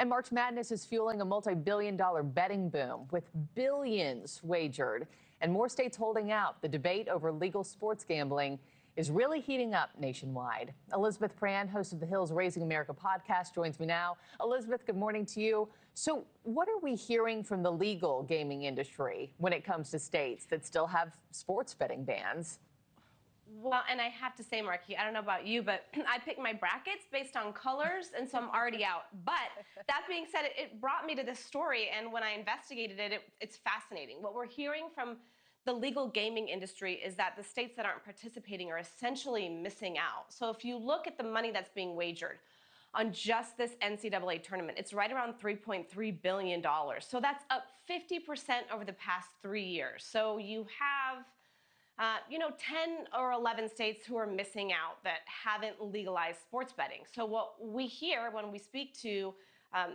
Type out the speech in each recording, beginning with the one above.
And March Madness is fueling a multi-billion-dollar betting boom with billions wagered and more states holding out. The debate over legal sports gambling is really heating up nationwide. Elizabeth Prann, host of the Hill's Raising America podcast, joins me now. Elizabeth, good morning to you. So what are we hearing from the legal gaming industry when it comes to states that still have sports betting bans? Well, and I have to say, Markie, I don't know about you, but I pick my brackets based on colors, and so I'm already out. But that being said, it brought me to this story, and when I investigated it, it's fascinating. What we're hearing from the legal gaming industry is that the states that aren't participating are essentially missing out. So if you look at the money that's being wagered on just this NCAA tournament, it's right around $3.3 billion. So that's up 50% over the past 3 years. So you have 10 or 11 states who are missing out that haven't legalized sports betting. So what we hear when we speak to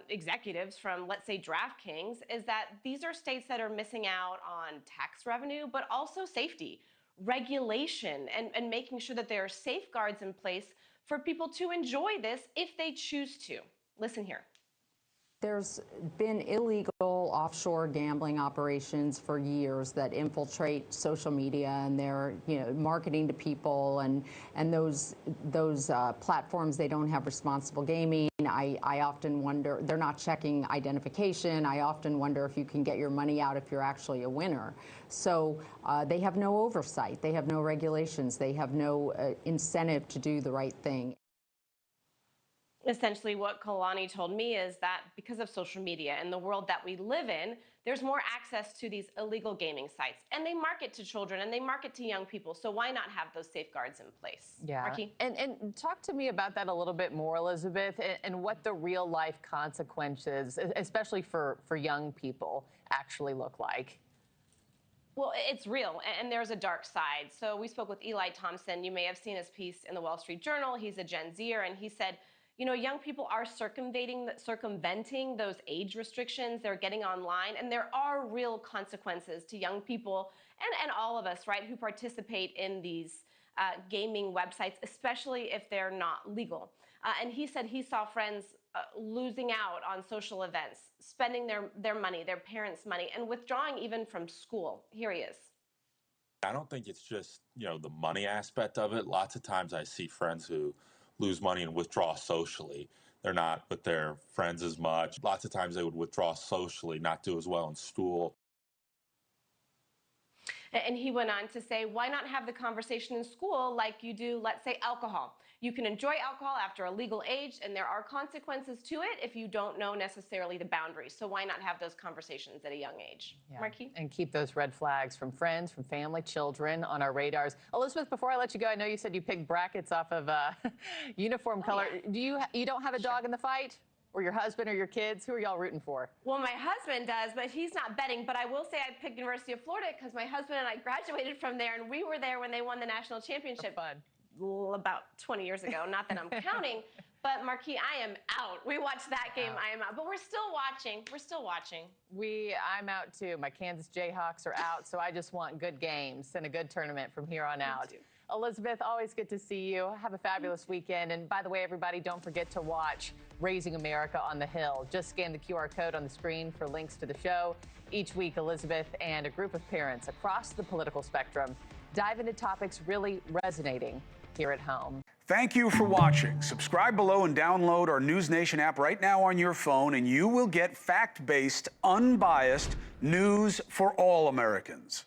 executives from, let's say, DraftKings, is that these are states that are missing out on tax revenue, but also safety, regulation, and making sure that there are safeguards in place for people to enjoy this if they choose to. Listen here. There's been illegal offshore gambling operations for years that infiltrate social media, and they're marketing to people, and those platforms, they don't have responsible gaming. I often wonder, they're not checking identification. I often wonder if you can get your money out if you're actually a winner. So they have no oversight, they have no regulations, they have no incentive to do the right thing. Essentially, what Kalani told me is that because of social media and the world that we live in, there's more access to these illegal gaming sites. And they market to children and they market to young people. So why not have those safeguards in place? Yeah. Markie? And talk to me about that a little bit more, Elizabeth, and what the real life consequences, especially for young people, actually look like. Well, it's real, and there's a dark side. So we spoke with Eli Thompson. You may have seen his piece in the Wall Street Journal. He's a Gen Zer, and he said, young people are circumventing those age restrictions. They're getting online, and there are real consequences to young people and all of us, right, who participate in these gaming websites, especially if they're not legal. And he said he saw friends losing out on social events, spending their money, their parents' money, and withdrawing even from school. Here he is. I don't think it's just, the money aspect of it. Lots of times I see friends who lose money and withdraw socially. They're not with their friends as much. Lots of times they would withdraw socially, not do as well in school. And he went on to say, why not have the conversation in school like you do, let's say, alcohol? You can enjoy alcohol after a legal age, and there are consequences to it if you don't know necessarily the boundaries. So why not have those conversations at a young age? Yeah. Markie? And keep those red flags from friends, from family, children on our radars. Elizabeth, before I let you go, I know you said you picked brackets off of uniform color. Yeah. You don't have a dog in the fight? Or your husband or your kids? Who are y'all rooting for? Well, my husband does, but he's not betting. But I will say I picked University of Florida because my husband and I graduated from there, and we were there when they won the national championship about 20 years ago. Not that I'm counting, but Markie, I am out. We watched that game, I am out. But we're still watching. We're still watching. I'm out too. My Kansas Jayhawks are out, so I just want good games and a good tournament from here on out. Elizabeth, always good to see you. Have a fabulous weekend. And by the way, everybody, don't forget to watch Raising America on the Hill. Just scan the QR code on the screen for links to the show. Each week, Elizabeth and a group of parents across the political spectrum dive into topics really resonating here at home. Thank you for watching. Subscribe below and download our NewsNation app right now on your phone, and you will get fact-based, unbiased news for all Americans.